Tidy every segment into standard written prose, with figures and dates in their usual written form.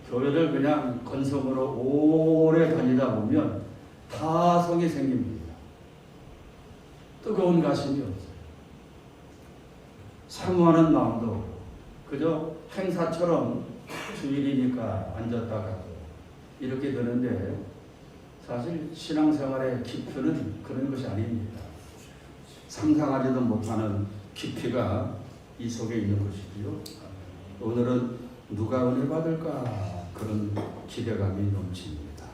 교회를 그냥 건성으로 오래 다니다 보면 다 성이 생깁니다. 뜨거운 가슴이 없어요. 사모하는 마음도 없고 그저 행사처럼 주일이니까 앉았다가도 이렇게 되는데 사실 신앙생활의 깊이는 그런 것이 아닙니다. 상상하지도 못하는 깊이가 이 속에 있는 것이지요. 오늘은 누가 은혜 받을까 그런 기대감이 넘칩니다.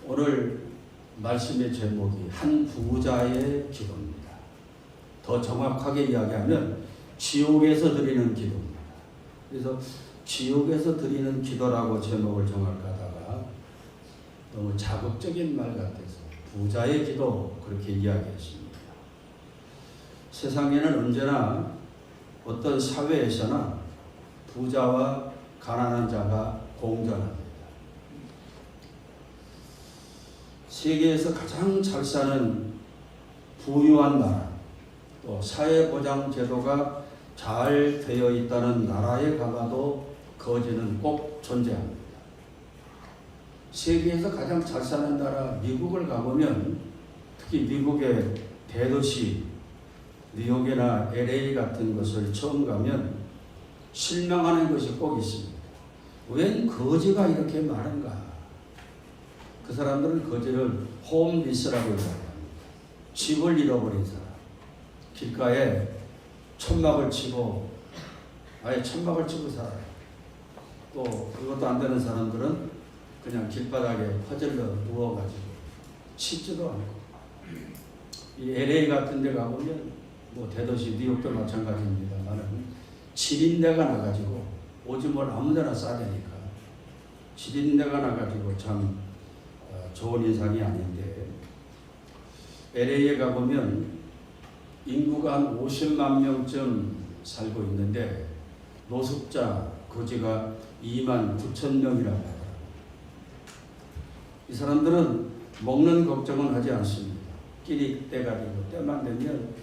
오늘 말씀의 제목이 한 부자의 기도입니다. 더 정확하게 이야기하면 지옥에서 드리는 기도입니다. 그래서 지옥에서 드리는 기도라고 제목을 정할까 하다가 너무 자극적인 말 같아서 부자의 기도 그렇게 이야기했습니다. 세상에는 언제나 어떤 사회에서나 부자와 가난한 자가 공존합니다. 세계에서 가장 잘 사는 부유한 나라, 또 사회보장 제도가 잘 되어 있다는 나라에 가봐도 거지는 꼭 존재합니다. 세계에서 가장 잘 사는 나라 미국을 가보면 특히 미국의 대도시 뉴욕이나 LA 같은 곳을 처음 가면 실망하는 것이 꼭 있습니다. 웬 거지가 이렇게 많은가? 그 사람들은 거지를 홈리스라고 이야기합니다. 집을 잃어버린 사람, 길가에 천막을 치고 아예 천막을 치고 살아요. 또 그것도 안 되는 사람들은 그냥 길바닥에 퍼질러 누워가지고 씻지도 않고. 이 LA 같은 데 가보면 뭐 대도시 뉴욕도 마찬가지입니다만 7인대가 나가지고 오줌을 아무데나 싸대니까 7인대가 나가지고 참 좋은 인상이 아닌데 LA에 가보면 인구가 한 50만 명쯤 살고 있는데 노숙자 거지가 2만 9천 명이라고 하더라고요. 이 사람들은 먹는 걱정은 하지 않습니다. 끼리 떼가지고 때만 되면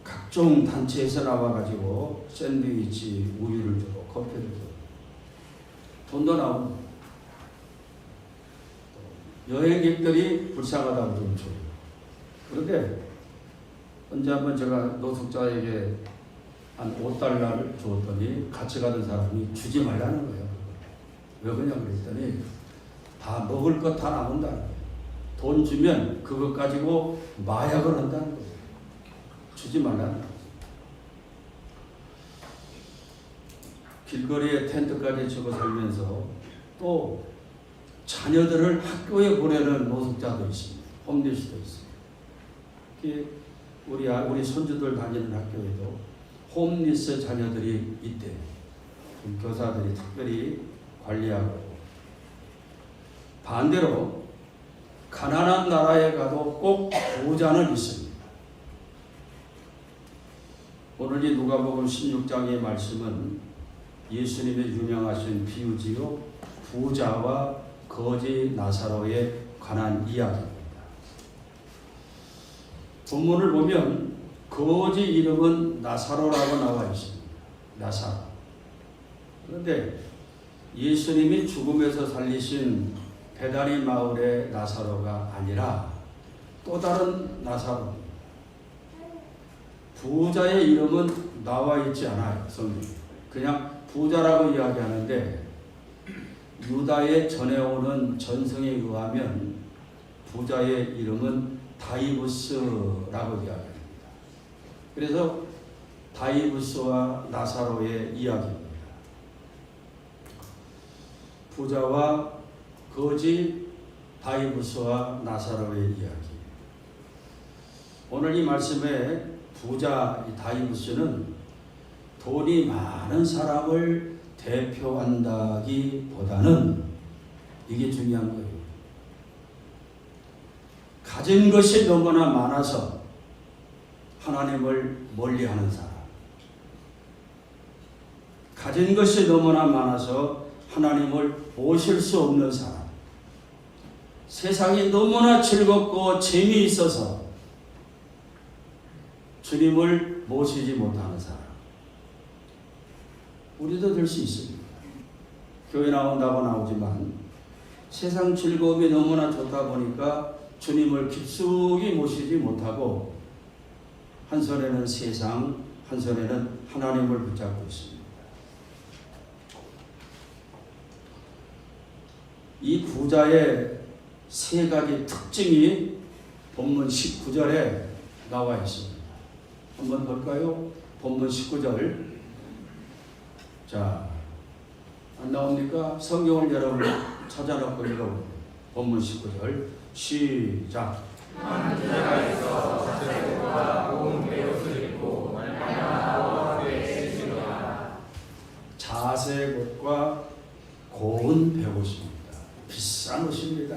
각종 단체에서 나와가지고 샌드위치, 우유를 주고 커피를 주고 돈도 나옵니다. 여행객들이 불쌍하다고 좀 줘요. 그런데 언제 한번 제가 노숙자에게 한 $5를 줬더니 같이 가던 사람이 주지 말라는 거예요. 왜 그러냐 그랬더니 다 먹을 것 다 남은다는 거예요. 돈 주면 그것 가지고 마약을 한다는 거예요. 주지 말라는 거예요. 길거리에 텐트까지 치고 살면서 또 자녀들을 학교에 보내는 노숙자도 있습니다. 홈리스도 있습니다. 우리 손주들 다니는 학교에도 홈리스 자녀들이 있대요. 교사들이 특별히 관리하고. 반대로 가난한 나라에 가도 꼭 부자는 있습니다. 오늘 이 누가복음 16장의 말씀은 예수님의 유명하신 비유지요. 부자와 거지 나사로에 관한 이야기입니다. 본문을 보면 거지 이름은 나사로라고 나와 있습니다. 나사로. 그런데 예수님이 죽음에서 살리신 베다니 마을의 나사로가 아니라 또 다른 나사로입니다. 부자의 이름은 나와 있지 않아요. 성경. 그냥 부자라고 이야기하는데 유다에 전해오는 전승에 의하면 부자의 이름은 다이부스라고 이야기합니다. 그래서 다이부스와 나사로의 이야기입니다. 부자와 거지, 다이부스와 나사로의 이야기. 오늘 이 말씀에 부자 이 다이부스는 돈이 많은 사람을 대표한다기보다는 이게 중요한 거예요. 가진 것이 너무나 많아서 하나님을 멀리하는 사람. 가진 것이 너무나 많아서 하나님을 모실 수 없는 사람. 세상이 너무나 즐겁고 재미있어서 주님을 모시지 못하는 사람. 우리도 될 수 있습니다. 교회 나온다고 나오지만 세상 즐거움이 너무나 좋다 보니까 주님을 깊숙이 모시지 못하고 한 손에는 세상, 한 손에는 하나님을 붙잡고 있습니다. 이 부자의 세 가지 특징이 본문 19절에 나와 있습니다. 한번 볼까요? 본문 19절. 자, 안 나옵니까? 성경을 여러분 찾아놓고 읽어보세요. 본문 19절 시작. 한 부자가 있어 자색옷과 고운 베옷을 입고 말미암아 그의 시주라. 자색옷과 고운 베옷입니다. 비싼 옷입니다.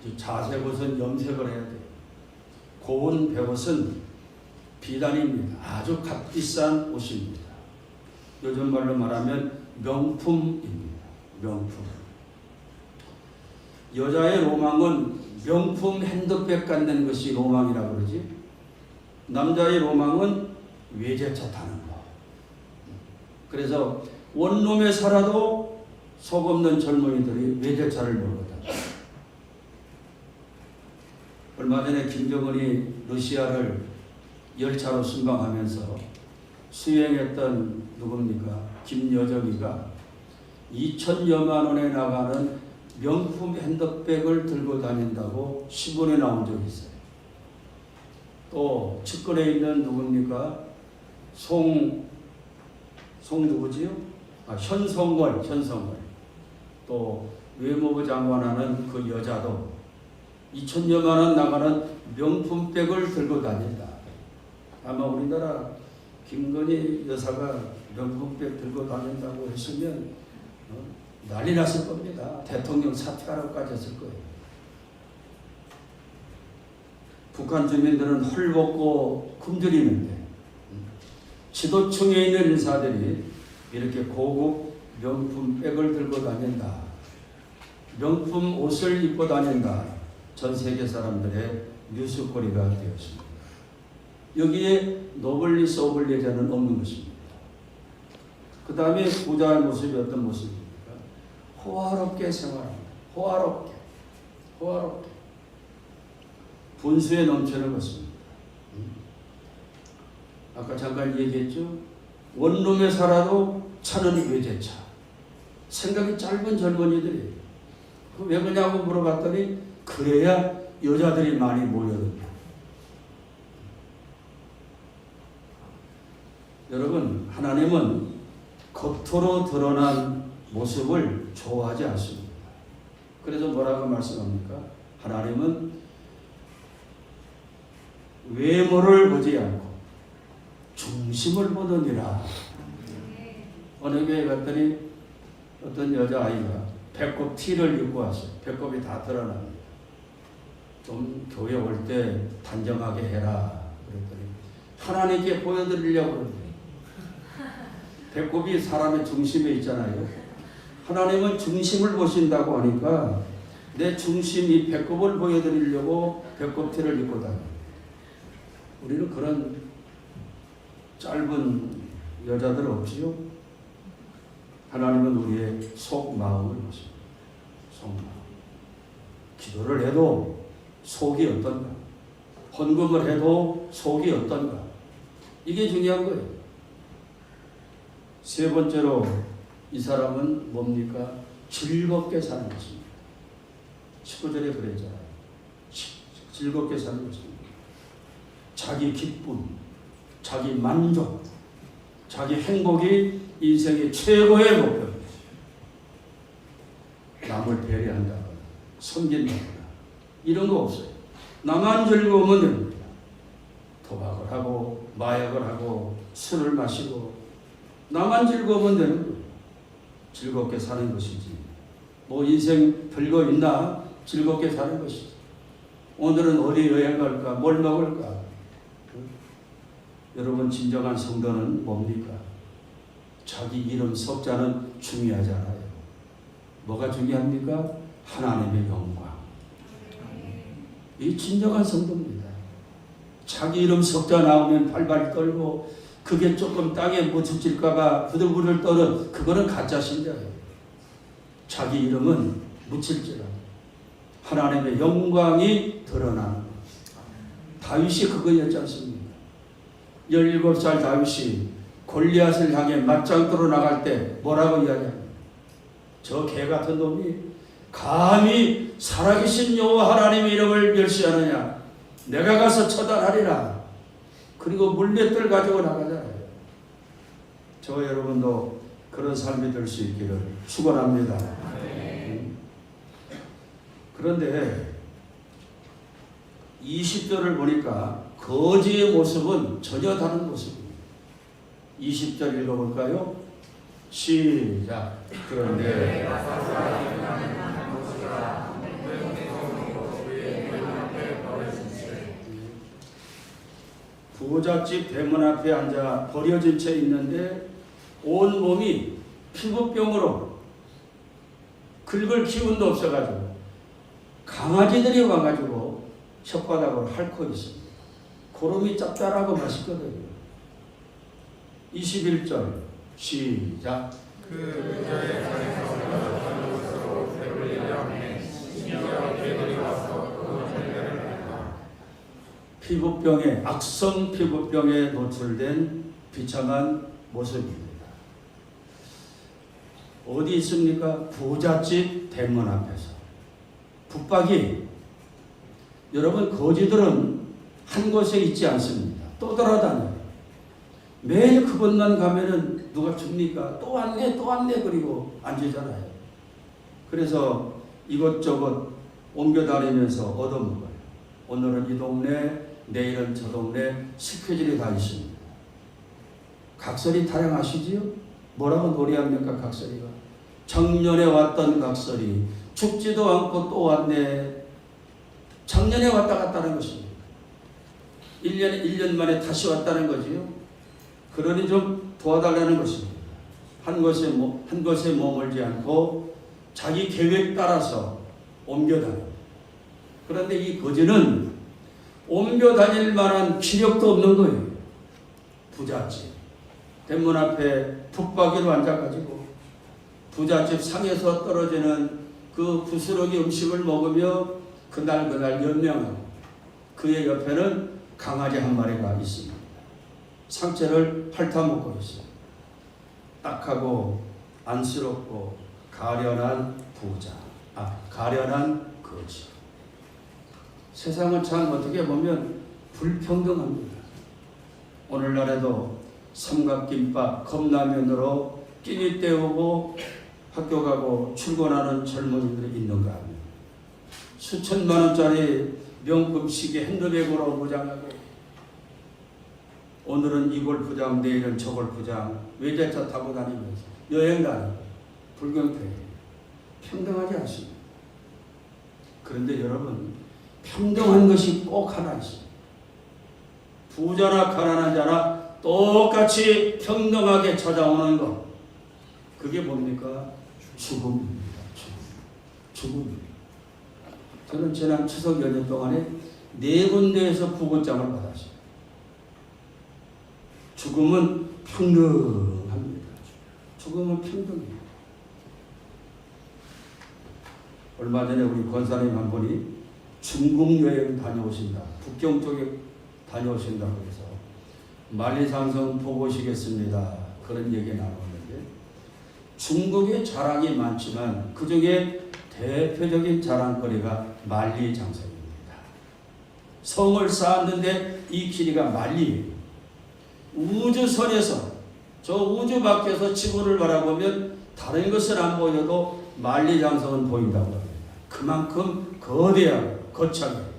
이게 자색옷은 염색을 해야 돼요. 고운 베옷은 비단입니다. 아주 값비싼 옷입니다. 요즘 말로 말하면 명품입니다. 명품. 여자의 로망은 명품 핸드백 갖는 것이 로망이라고 그러지. 남자의 로망은 외제차 타는 거. 그래서 원룸에 살아도 속 없는 젊은이들이 외제차를 몰거든. 얼마 전에 김정은이 러시아를 열차로 순방하면서 수행했던 누굽니까? 김여정이가 2천여만 원에 나가는 명품 핸드백을 들고 다닌다고 신문에 나온 적이 있어요. 또 측근에 있는 누굽니까? 송 누구지요? 현성월. 또 외무부 장관하는 그 여자도 2천여만 원 나가는 명품백을 들고 다닌다. 아마 우리나라 김건희 여사가 명품백 들고 다닌다고 했으면 난리 났을 겁니다. 대통령 사퇴하라고까지 했을 거예요. 북한 주민들은 헐벗고 굶주리는데 지도층에 있는 인사들이 이렇게 고급 명품백을 들고 다닌다. 명품 옷을 입고 다닌다. 전 세계 사람들의 뉴스거리가 되었습니다. 여기에 노블리스 오블리제는 없는 것입니다. 그 다음에 부자의 모습이 어떤 모습입니까? 호화롭게 생활합니다. 호화롭게. 분수에 넘치는 것입니다. 아까 잠깐 얘기했죠? 원룸에 살아도 차는 외제차. 생각이 짧은 젊은이들이 왜 그러냐고 물어봤더니 그래야 여자들이 많이 모여든다. 여러분, 하나님은 겉으로 드러난 모습을 좋아하지 않습니다. 그래서 뭐라고 말씀합니까? 하나님은 외모를 보지 않고 중심을 보느니라. 어느 교회 갔더니 어떤 여자아이가 배꼽 티를 입고 왔어요. 배꼽이 다 드러납니다. 좀 교회 올 때 단정하게 해라. 그랬더니 하나님께 보여드리려고 그러는데 배꼽이 사람의 중심에 있잖아요. 하나님은 중심을 보신다고 하니까 내 중심이 배꼽을 보여드리려고 배꼽티를 입고 다녀요. 우리는 그런 짧은 여자들 없지요? 하나님은 우리의 속마음을 보십니다. 속마음. 기도를 해도 속이 어떤가? 헌금을 해도 속이 어떤가? 이게 중요한 거예요. 세 번째로 이 사람은 뭡니까? 즐겁게 사는 것입니다. 19절에 그랬잖아요. 즐겁게 사는 것입니다. 자기 기쁨, 자기 만족, 자기 행복이 인생의 최고의 목표입니다. 남을 배려한다거나 섬긴다거나 이런 거 없어요. 나만 즐거우면 됩니다. 도박을 하고 마약을 하고 술을 마시고 나만 즐거우면 되는 거예요. 즐겁게 사는 것이지. 뭐 인생 별거 있나? 즐겁게 사는 것이지. 오늘은 어디 여행 갈까? 뭘 먹을까? 여러분, 진정한 성도는 뭡니까? 자기 이름 석자는 중요하지 않아요. 뭐가 중요합니까? 하나님의 영광. 이 진정한 성도입니다. 자기 이름 석자 나오면 발발 떨고 그게 조금 땅에 묻힐까봐 부들부들 떠는 그거는 가짜 신자예요. 자기 이름은 묻힐지라 하나님의 영광이 드러나는 것. 다윗이 그거였지 않습니까? 17살 다윗이 골리앗을 향해 맞짱뜨러 나갈 때 뭐라고 이야기합니까? 저 개 같은 놈이 감히 살아계신 여호와 하나님의 이름을 멸시하느냐? 내가 가서 처단하리라. 그리고 물맷들 가지고 나가잖아요. 저 여러분도 그런 삶이 될 수 있기를 축원합니다. 그런데 20절을 보니까 거지의 모습은 전혀 다른 모습입니다. 20절 읽어볼까요? 시작. 그런데 부잣집 대문 앞에 앉아 버려진 채 있는데 온 몸이 피부병으로 긁을 기운도 없어가지고 강아지들이 와가지고 혓바닥으로 핥고 있습니다. 고름이 짭짤하고 맛있거든요. 21절 시작. 그 의자의 자리에서 일어나는 것으로 배불리려 하매 심지어 개들이 와서 그 혈례를 했다. 피부병에 악성 피부병에 노출된 비참한 모습입니다. 어디 있습니까? 부잣집 대문 앞에서 붙박이. 여러분 거지들은 한 곳에 있지 않습니다. 또 돌아다녀요. 매일 그곳만 가면은 누가 줍니까? 또 왔네 또 왔네 그리고 앉으잖아요. 그래서 이것저것 옮겨 다니면서 얻어먹어요. 오늘은 이 동네 내일은 저 동네 스케줄이 다 있습니다. 각설이 타령하시지요? 뭐라고 노래합니까? 각설이가 작년에 왔던 각설이 죽지도 않고 또 왔네. 작년에 왔다 갔다는 것입니다. 1년 만에 다시 왔다는 거지요. 그러니 좀 도와달라는 것입니다. 한 곳에 머물지 않고 자기 계획 따라서 옮겨 다녀요. 그런데 이 거지는 옮겨 다닐 만한 기력도 없는 거예요. 부잣집 대문 앞에 붙박이로 앉아가지고 부잣집 상에서 떨어지는 그 부스러기 음식을 먹으며 그날 연명하고 그의 옆에는 강아지 한 마리가 있습니다. 상체를 핥아먹고 있어요. 딱하고 안쓰럽고 가련한 가련한 거지. 세상은 참 어떻게 보면 불평등합니다. 오늘날에도 삼각김밥, 컵라면으로 끼니 때우고 학교 가고 출근하는 젊은이들이 있는가 합니다. 수천만 원짜리 명품 시계 핸드백으로 무장하고 오늘은 이걸 부장, 내일은 저걸 부장, 외제차 타고 다니면서 여행 다니고 불경패 평등하지 않습니다. 그런데 여러분 평등한 것이 꼭 하나 있습니다. 부자나 가난한 자나 똑같이 평등하게 찾아오는 것. 그게 뭡니까? 죽음입니다. 죽음입니다. 저는 지난 추석 연휴 동안에 4군데에서 부고장을 받았어요. 죽음은 평등합니다. 죽음은 평등해요. 얼마 전에 우리 권사님 한 분이 중국 여행 다녀오신다. 북경 쪽에 다녀오신다고 해서 만리장성 보고 오시겠습니다. 그런 얘기 나누었는데 중국의 자랑이 많지만 그 중에 대표적인 자랑거리가 만리장성입니다. 성을 쌓았는데 이 길이가 만리예요. 우주선에서 저 우주 밖에서 지구를 바라보면 다른 것은 안 보여도 만리장성은 보인다고 합니다. 그만큼 거대하고 거창해요.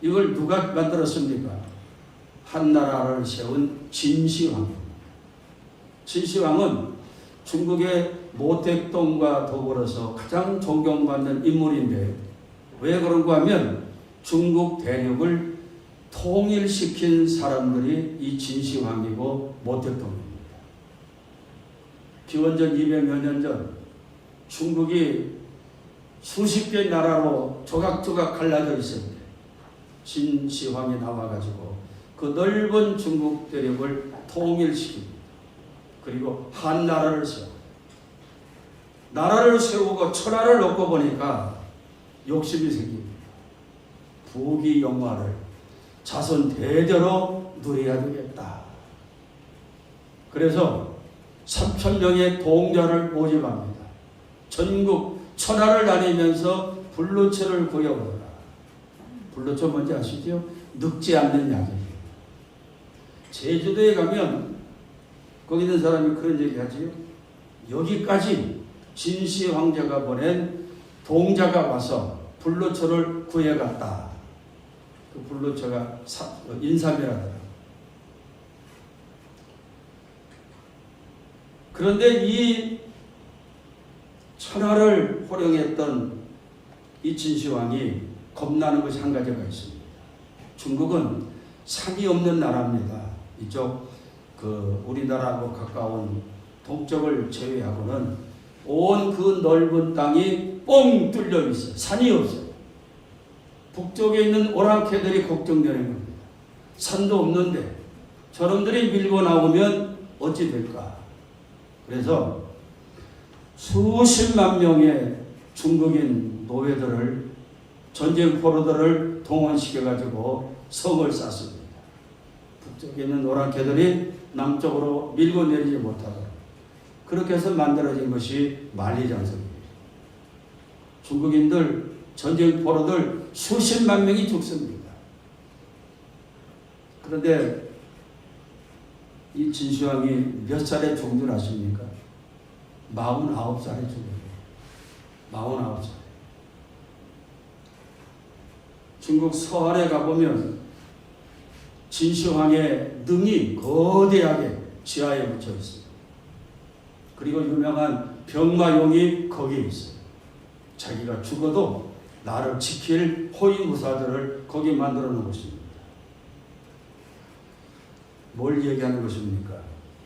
이걸 누가 만들었습니까? 한나라를 세운 진시황입니다. 진시황은 중국의 모택동과 더불어서 가장 존경받는 인물인데 왜 그런가 하면 중국 대륙을 통일시킨 사람들이 이 진시황이고 모택동입니다. 기원전 200여 년 전 중국이 수십 개의 나라로 조각조각 갈라져 있었는데 진시황이 나와가지고 그 넓은 중국 대륙을 통일시킵니다. 그리고 한나라를 세워. 나라를 세우고 천하를 놓고 보니까 욕심이 생깁니다. 부귀 영화를 자손 대대로 누려야 되겠다. 그래서 3,000명의 동자를 모집합니다. 전국 천하를 다니면서 불로초를 구해오라. 불로초 뭔지 아시죠? 늙지 않는 약이에요. 제주도에 가면 거기 있는 사람이 그런 얘기 하지요. 여기까지 진시 황제가 보낸 동자가 와서 불로초를 구해갔다. 그 불로초가 인삼이라더라. 그런데 이 천하를 호령했던 이 진시황이 겁나는 것이 한 가지가 있습니다. 중국은 산이 없는 나라입니다. 이쪽 우리나라하고 가까운 동쪽을 제외하고는 온 그 넓은 땅이 뻥 뚫려 있어요. 산이 없어요. 북쪽에 있는 오랑캐들이 걱정되는 겁니다. 산도 없는데 저놈들이 밀고 나오면 어찌 될까? 그래서 수십만 명의 중국인 노예들을 전쟁 포로들을 동원시켜가지고 성을 쌌습니다. 북쪽에 있는 오랑캐들이 남쪽으로 밀고 내리지 못하도록 그렇게 해서 만들어진 것이 만리장성입니다. 중국인들 전쟁 포로들 수십만 명이 죽습니다. 그런데 이 진시황이 몇 살에 죽은 줄 아십니까? 49살에 죽어요. 49살. 중국 서안에 가보면 진시황의 능이 거대하게 지하에 묻혀 있습니다. 그리고 유명한 병마용이 거기에 있어요. 자기가 죽어도 나를 지킬 호위무사들을 거기 만들어 놓은 것입니다. 뭘 얘기하는 것입니까?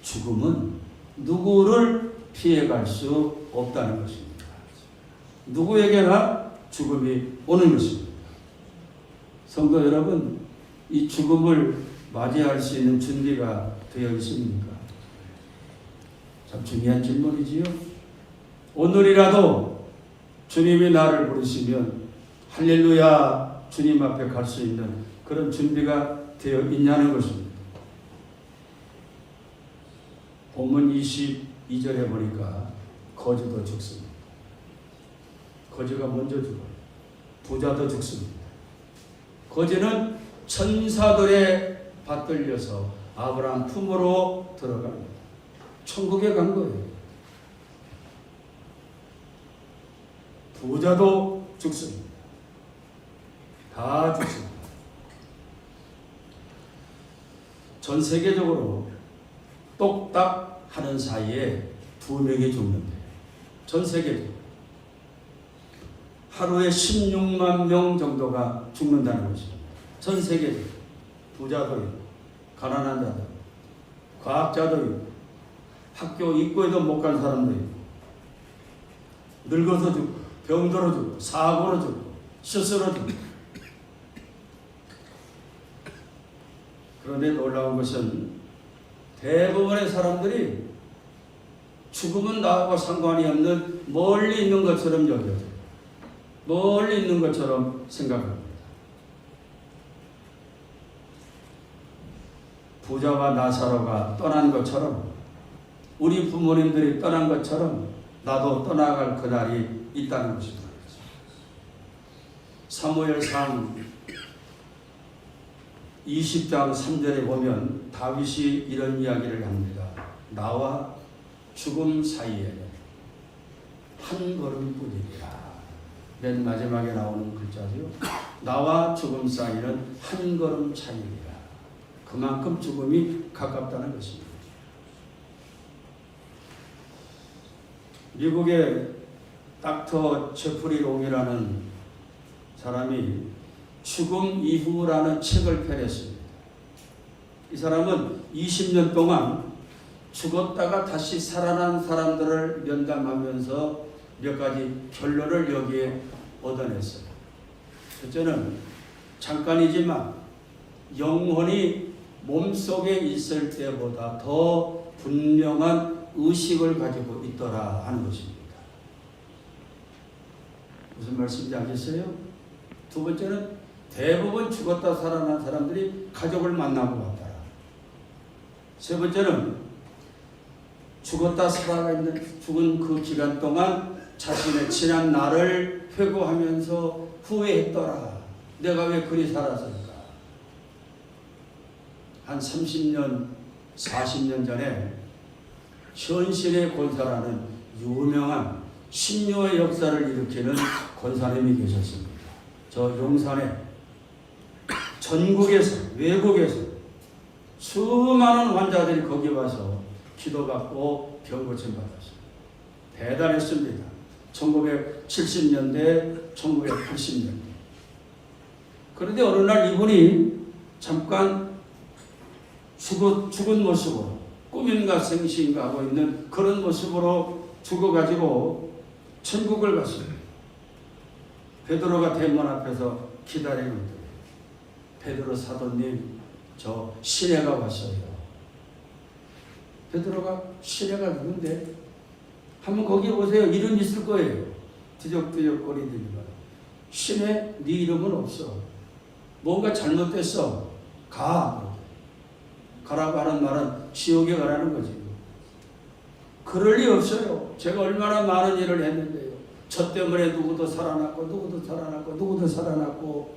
죽음은 누구를 피해갈 수 없다는 것입니다. 누구에게나 죽음이 오는 것입니다. 성도 여러분, 이 죽음을 맞이할 수 있는 준비가 되어 있습니까? 참 중요한 질문이지요. 오늘이라도 주님이 나를 부르시면 할렐루야 주님 앞에 갈 수 있는 그런 준비가 되어 있냐는 것입니다. 본문 22절에 보니까 거지도 죽습니다. 거지가 먼저 죽어요. 부자도 죽습니다. 거지는 천사들의 받들려서 아브라함 품으로 들어갑니다. 천국에 간 거예요. 부자도 죽습니다. 다 죽습니다. 전 세계적으로 똑딱 하는 사이에 2명이 죽는데 전 세계적으로 하루에 16만 명 정도가 죽는다는 것입니다. 전 세계적으로 부자도 있고 가난한 자도 있고 과학자도 있고 학교 입구에도 못 간 사람도 있고 늙어서 죽고 병들어 죽고 사고로 죽고 스스로 죽고. 그런데 놀라운 것은 대부분의 사람들이 죽음은 나하고 상관이 없는 멀리 있는 것처럼 여겨져요. 멀리 있는 것처럼 생각합니다. 부자와 나사로가 떠난 것처럼 우리 부모님들이 떠난 것처럼 나도 떠나갈 그날이 있다는 것입니다. 사무엘상 20장 3절에 보면 다윗이 이런 이야기를 합니다. 나와 죽음 사이에는 한 걸음뿐이니라. 맨 마지막에 나오는 글자죠. 나와 죽음 사이는 한 걸음 차이니라. 그만큼 죽음이 가깝다는 것입니다. 미국의 닥터 제프리 롱이라는 사람이 죽음 이후라는 책을 펴냈습니다. 이 사람은 20년 동안 죽었다가 다시 살아난 사람들을 면담하면서 몇 가지 결론을 여기에 얻어냈어요. 첫째는 잠깐이지만 영혼이 몸속에 있을 때보다 더 분명한 의식을 가지고 있더라 하는 것입니다. 무슨 말씀인지 알겠어요? 두 번째는 대부분 죽었다 살아난 사람들이 가족을 만나고 왔더라. 세 번째는 죽었다 살아있는 죽은 그 기간 동안 자신의 지난 날을 회고하면서 후회했더라. 내가 왜 그리 살았을까? 한 30년, 40년 전에 현실의 권사라는 유명한 신묘의 역사를 일으키는 권사님이 계셨습니다. 저 용산에 전국에서 외국에서 수많은 환자들이 거기 와서 기도받고 병고침 받았어요. 대단했습니다. 1970년대, 1980년대. 그런데 어느 날 이분이 잠깐 죽은 모습으로 꿈인가 생시인가 하고 있는 그런 모습으로 죽어가지고 천국을 갔어요. 베드로가 대문 앞에서 기다리고 있더래요. 베드로 사도님, 저 시내가 왔어요. 베드로가 시내가 누군데? 한번 거기 오세요. 이름 있을 거예요. 뒤적뒤적 거리더니만 시내 네 이름은 없어. 뭔가 잘못됐어. 가라고 하는 말은 지옥에 가라는 거지. 그럴 리 없어요. 제가 얼마나 많은 일을 했는데요. 저 때문에 누구도 살아났고 누구도 살아났고 누구도 살아났고.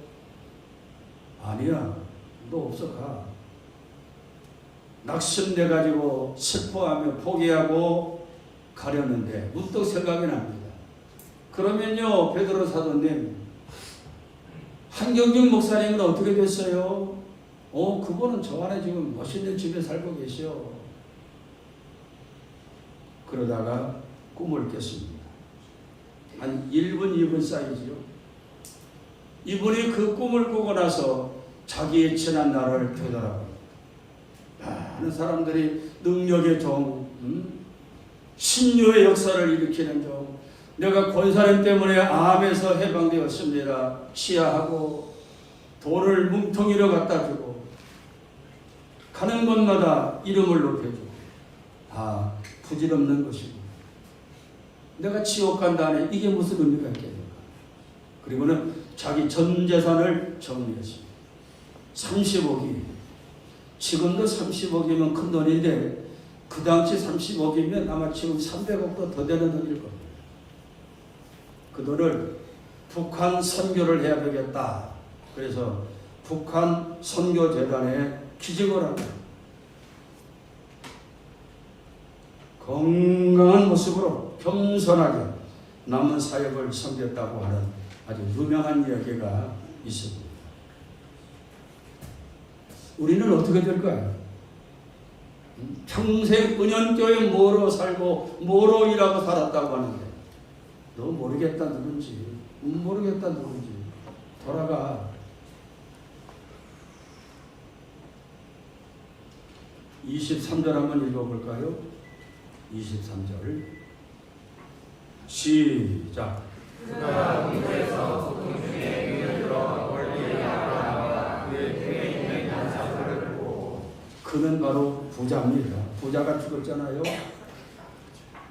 아니야. 너 없어. 가. 낙심돼가지고 슬퍼하며 포기하고 가려는데 문득 생각이 납니다. 그러면요, 베드로 사도님, 한경준 목사님은 어떻게 됐어요? 그분은 저 안에 지금 멋있는 집에 살고 계시오. 그러다가 꿈을 깼습니다. 한 1분, 2분 사이지요. 이분이 그 꿈을 꾸고 나서 자기의 지난 날을 되돌아봅니다. 많은 사람들이 능력의 종, 신유의 역사를 일으키는 종, 내가 권사님 때문에 암에서 해방되었습니다. 치하하고 돈을 뭉텅이로 갖다 주고 가는 곳마다 이름을 높여주고 다 부질없는 것이고 내가 지옥 간다네. 이게 무슨 의미가 있겠는가. 그리고는 자기 전 재산을 정리했습니다. 30억이 지금도 30억이면 큰 돈인데 그 당시 30억이면 아마 지금 300억도 더 되는 돈일 겁니다. 그 돈을 북한 선교를 해야 되겠다. 그래서 북한 선교재단에 기증을 합니다. 건강한 모습으로 겸손하게 남은 사역을 섬겼다고 하는 아주 유명한 이야기가 있습니다. 우리는 어떻게 될까요? 평생 은연교회 모로 살고 모로 일하고 살았다고 하는데 너 모르겠다 누군지 모르겠다 누군지 돌아가. 23절 한번 읽어볼까요? 23절 시작. 그가 문에서 소금 중에 눈을 들어 멀리 알아보아 그의 등에 있는 난사를 보고. 그는 바로 부자입니다. 부자가 죽었잖아요.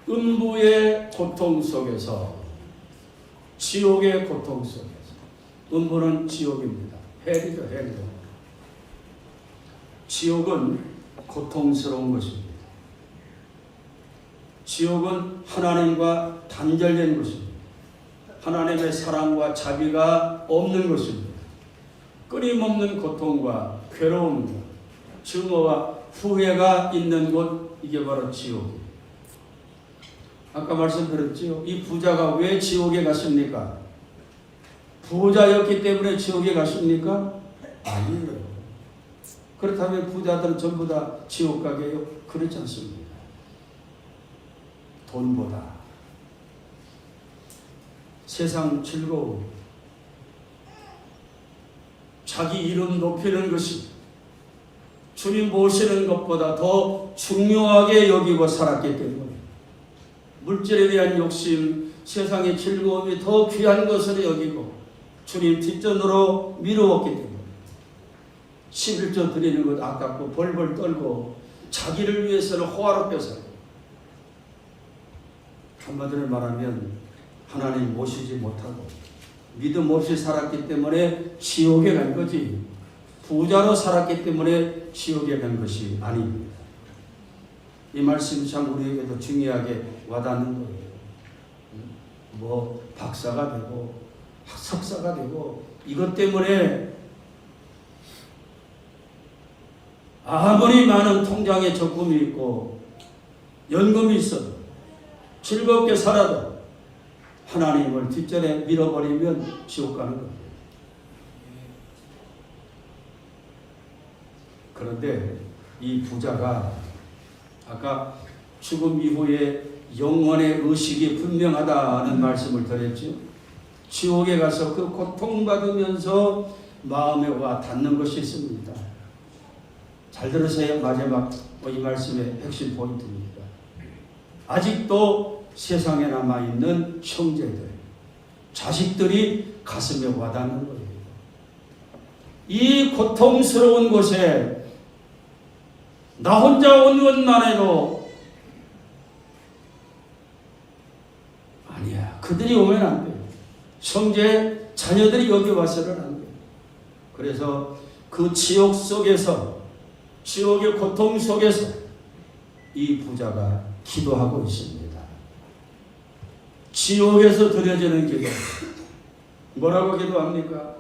음부의 고통 속에서, 지옥의 고통 속에서, 음부는 지옥입니다. 헬이죠, 헬이죠. 지옥은 고통스러운 것입니다. 지옥은 하나님과 단절된 것입니다. 하나님의 사랑과 자비가 없는 것입니다. 끊임없는 고통과 괴로움과 증오와 후회가 있는 곳, 이게 바로 지옥입니다. 아까 말씀드렸지요. 이 부자가 왜 지옥에 갔습니까? 부자였기 때문에 지옥에 갔습니까? 아니에요. 그렇다면 부자들은 전부 다 지옥 가게요? 그렇지 않습니다. 돈보다 세상 즐거움, 자기 이름 높이는 것이 주님 모시는 것보다 더 중요하게 여기고 살았기 때문에 물질에 대한 욕심, 세상의 즐거움이 더 귀한 것으로 여기고 주님 뒷전으로 미루었기 때문에 11조 드리는 것 아깝고 벌벌 떨고 자기를 위해서는 호화롭게 살고, 한마디로 말하면 하나님 모시지 못하고 믿음 없이 살았기 때문에 지옥에 간 거지, 부자로 살았기 때문에 지옥에 간 것이 아닙니다. 이 말씀이 참 우리에게도 중요하게 와닿는 거예요. 뭐 박사가 되고 석사가 되고 이것 때문에 아무리 많은 통장에 적금이 있고 연금이 있어도 즐겁게 살아도 하나님을 뒷전에 밀어버리면 지옥 가는 겁니다. 그런데 이 부자가 아까 죽음 이후에 영원의 의식이 분명하다는 말씀을 드렸죠. 지옥에 가서 그 고통받으면서 마음에 와 닿는 것이 있습니다. 잘 들으세요. 마지막 이 말씀의 핵심 포인트입니다. 아직도 세상에 남아있는 형제들, 자식들이 가슴에 와닿는 거예요. 이 고통스러운 곳에 나 혼자 온 것만 해도 아니야, 그들이 오면 안 돼요. 형제 자녀들이 여기 와서는 안 돼요. 그래서 그 지옥 속에서, 지옥의 고통 속에서 이 부자가 기도하고 있습니다. 지옥에서 드려지는 기도. 뭐라고 기도합니까?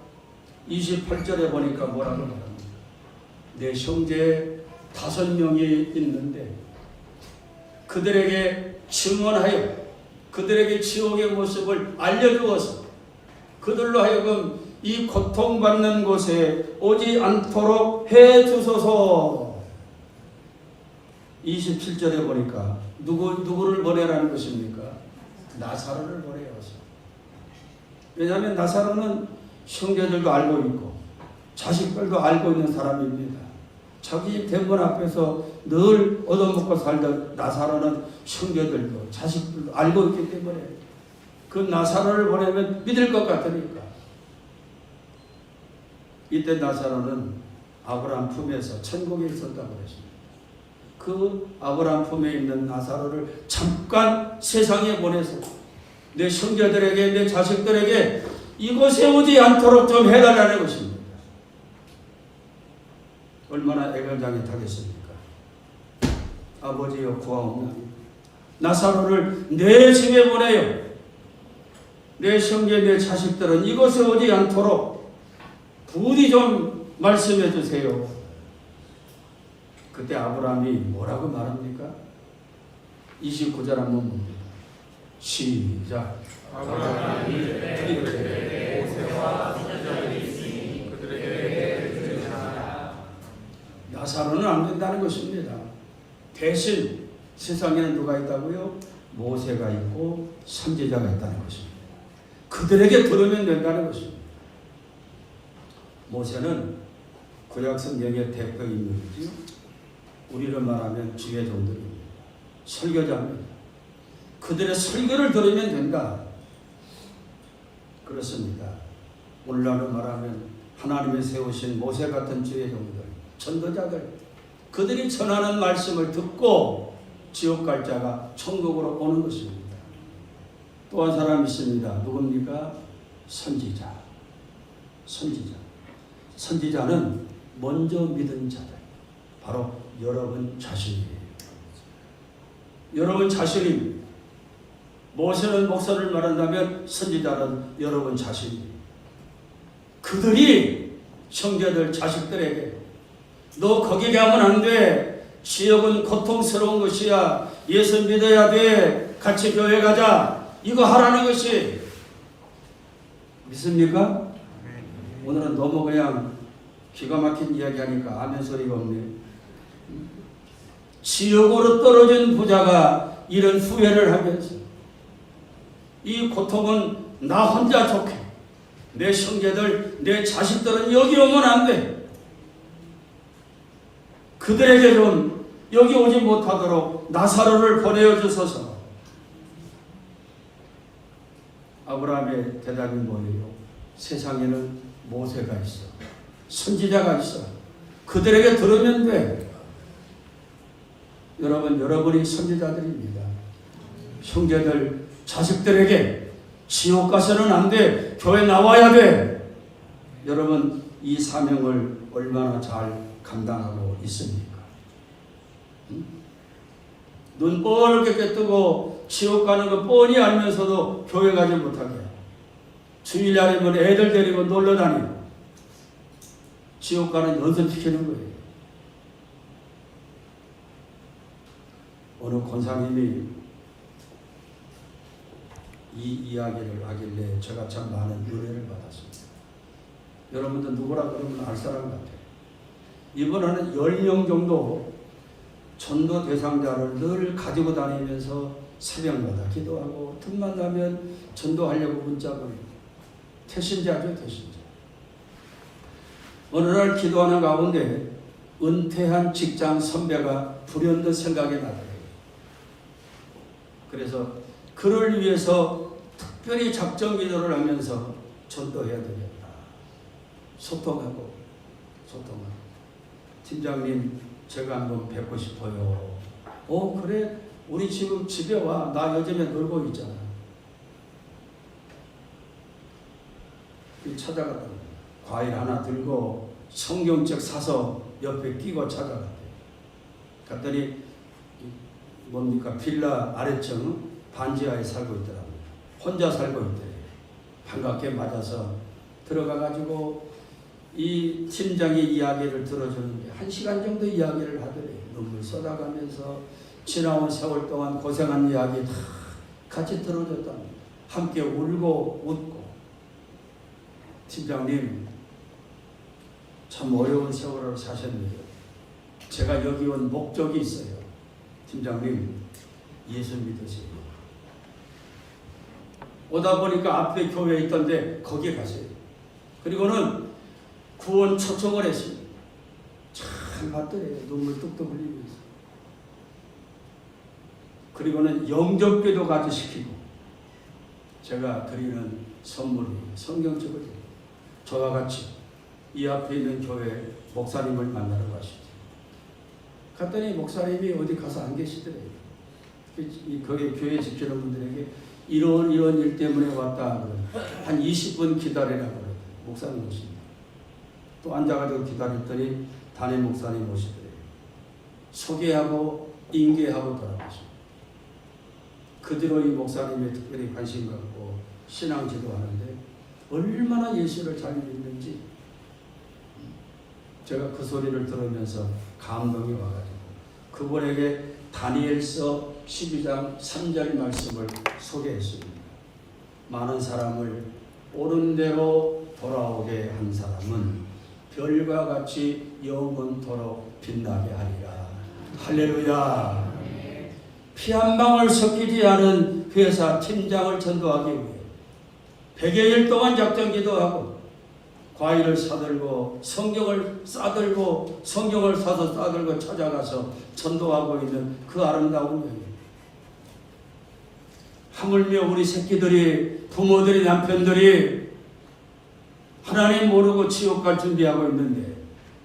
28절에 보니까 뭐라고 말합니까? 내 형제 5명이 있는데 그들에게 증언하여 그들에게 지옥의 모습을 알려주어서 그들로 하여금 이 고통받는 곳에 오지 않도록 해주소서. 27절에 보니까 누구를 보내라는 것입니까? 나사로를 보내요. 왜냐하면 나사로는 형제들도 알고 있고 자식들도 알고 있는 사람입니다. 자기 집 대문 앞에서 늘 얻어먹고 살던 나사로는 형제들도 자식들도 알고 있기 때문에 그 나사로를 보내면 믿을 것 같으니까. 이때 나사로는 아브라함 품에서 천국에 있었다고 그랬습니다. 그 아브라함 품에 있는 나사로를 잠깐 세상에 보내서 내 형제들에게 내 자식들에게 이곳에 오지 않도록 좀 해달라는 것입니다. 얼마나 애간장이 타겠습니까? 아버지여 구하옵나니 나사로를 내 집에 보내요. 내 형제 내 자식들은 이곳에 오지 않도록 부디 좀 말씀해 주세요. 그때 아브라함이 뭐라고 말합니까? 29절 한번 봅니다. 시작. 아브라함이 이르되 모세와 선지자들이 있으니 그들에게 들으시나이다. 나사로는 안 된다는 것입니다. 대신 세상에는 누가 있다고요? 모세가 있고 선지자가 있다는 것입니다. 그들에게 들으면 된다는 것입니다. 모세는 구약 성경의 대표 인물이지요. 우리로 말하면 지혜 종들입니다. 설교자입니다. 그들의 설교를 들으면 된다. 그렇습니다. 오늘날로 말하면 하나님이 세우신 모세 같은 지혜 종들, 전도자들, 그들이 전하는 말씀을 듣고 지옥 갈 자가 천국으로 오는 것입니다. 또 한 사람이 있습니다. 누굽니까? 선지자. 선지자. 선지자는 먼저 믿은 자들, 바로 여러분 자신이에요. 여러분 자신입니다. 모세는 목사를 말한다면 선지자는 여러분 자신이에요. 그들이 형제들 자식들에게 너 거기 가면 안 돼. 지옥은 고통스러운 것이야. 예수 믿어야 돼. 같이 교회 가자. 이거 하라는 것이 믿습니까? 오늘은 너무 그냥 기가 막힌 이야기 하니까 아멘 소리가 없네. 지옥으로 떨어진 부자가 이런 후회를 하면서 이 고통은 나 혼자 좋게, 내 형제들, 내 자식들은 여기 오면 안 돼. 그들에게 좀 여기 오지 못하도록 나사로를 보내어 주소서. 아브라함의 대답이 뭐예요? 세상에는 모세가 있어, 선지자가 있어, 그들에게 들으면 돼. 여러분이 선지자들입니다. 형제들, 자식들에게 지옥 가서는 안 돼. 교회 나와야 돼. 여러분, 이 사명을 얼마나 잘 감당하고 있습니까? 눈 뻘겋게 뜨고 지옥 가는 거 뻔히 알면서도 교회 가지 못하게, 주일날이면 애들 데리고 놀러 다니고 지옥 가는 연습시키는 거예요. 어느 권사님이 이 이야기를 하길래 제가 참 많은 은혜를 받았습니다. 여러분들 누구라 그러면 알 사람 같아요. 이번에는 10명 정도 전도 대상자를 늘 가지고 다니면서 새벽마다 기도하고 틈만 나면 전도하려고 문자 보내고 태신자죠, 태신자. 어느 날 기도하는 가운데 은퇴한 직장 선배가 불현듯 생각이 나더래요. 그래서 그를 위해서 특별히 작정 기도를 하면서 전도해야 되겠다. 소통하고. 팀장님, 제가 한번 뵙고 싶어요. 그래? 우리 지금 집에 와. 나 요즘에 놀고 있잖아. 찾아갔다. 과일 하나 들고 성경책 사서 옆에 끼고 찾아갔대. 갔더니 뭡니까? 빌라 아래층 반지하에 살고 있더라고요. 혼자 살고 있대. 반갑게 맞아서 들어가가지고 이 팀장의 이야기를 들어주는데 1시간 정도 이야기를 하더래요. 눈물 쏟아가면서 지나온 세월 동안 고생한 이야기 다 같이 들어줬답니다. 함께 울고 웃고. 팀장님, 참 어려운 세월을 사셨네요. 제가 여기 온 목적이 있어요. 팀장님, 예수 믿으세요. 오다 보니까 앞에 교회 있던데 거기에 가세요. 그리고는 구원 초청을 했습니다. 참 봤더래요. 눈물 뚝뚝 흘리면서. 그리고는 영접기도 같이 시키고, 제가 드리는 선물이 성경책을 드립니다. 저와 같이 이 앞에 있는 교회 목사님을 만나러 가시죠. 갔더니 목사님이 어디 가서 안 계시더래요. 거기 교회 지키는 분들에게 이런 일 때문에 왔다. 한 20분 기다리라고 그래요. 목사님 오십니다. 또 앉아가지고 기다렸더니 담임 목사님 오시더래요. 소개하고 인계하고 돌아가십니다. 그 뒤로 이 목사님이 특별히 관심 갖고 신앙 지도하는데 얼마나 예수를 잘 믿는지 제가 그 소리를 들으면서 감동이 와가지고 그분에게 다니엘서 12장 3절 말씀을 소개했습니다. 많은 사람을 옳은 대로 돌아오게 한 사람은 별과 같이 영원토록 빛나게 하리라. 할렐루야. 피 한 방울 섞이지 않은 회사 팀장을 전도하기 위해 100여일 동안 작정 기도하고 과일을 사들고 성경을 싸들고 성경을 사서 싸들고 찾아가서 전도하고 있는 그 아름다운 여인. 하물며 우리 새끼들이, 부모들이, 남편들이 하나님 모르고 지옥 갈 준비하고 있는데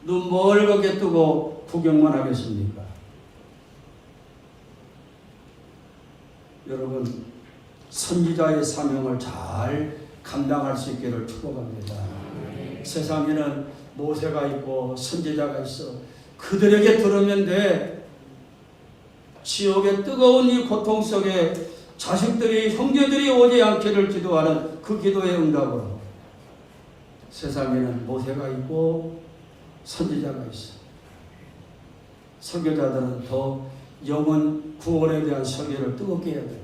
눈 멀겋게 뜨고 구경만 하겠습니까? 여러분, 선지자의 사명을 잘 감당할 수 있기를 축복합니다. 세상에는 모세가 있고 선지자가 있어. 그들에게 들으면 돼. 지옥의 뜨거운 이 고통 속에 자식들이, 형제들이 오지 않기를 기도하는 그 기도의 응답으로 세상에는 모세가 있고 선지자가 있어. 설교자들은 더 영혼 구원에 대한 설교를 뜨겁게 해야 돼요.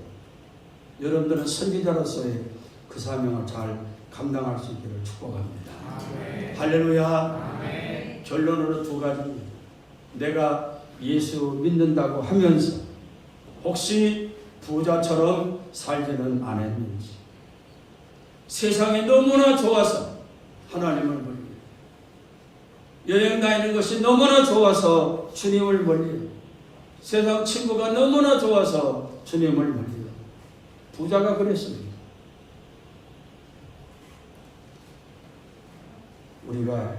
여러분들은 선지자로서의 그 사명을 잘 감당할 수 있기를 축복합니다. 아멘. 할렐루야. 아멘. 결론으로 두 가지. 내가 예수 믿는다고 하면서 혹시 부자처럼 살지는 않았는지, 세상이 너무나 좋아서 하나님을 멀리, 여행 다니는 것이 너무나 좋아서 주님을 멀리, 세상 친구가 너무나 좋아서 주님을 멀리. 부자가 그랬습니다. 우리가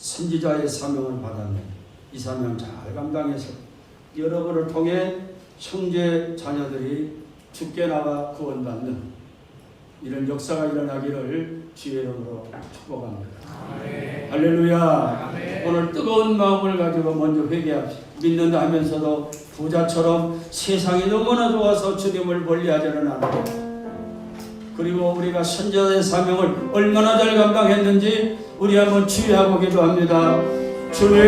선지자의 사명을 받았네. 이 사명 잘 감당해서 여러분을 통해 형제 자녀들이 죽게 나와 구원받는 이런 역사가 일어나기를 주의 이름으로 축복합니다. 아멘. 할렐루야. 아멘. 오늘 뜨거운 마음을 가지고 먼저 회개합시다. 믿는다 하면서도 부자처럼 세상이 너무나 좋아서 주님을 멀리하지는 않고, 그리고 우리가 선지자의 사명을 얼마나 잘 감당했는지 우리 한번 주의하고 기도합니다. 주님,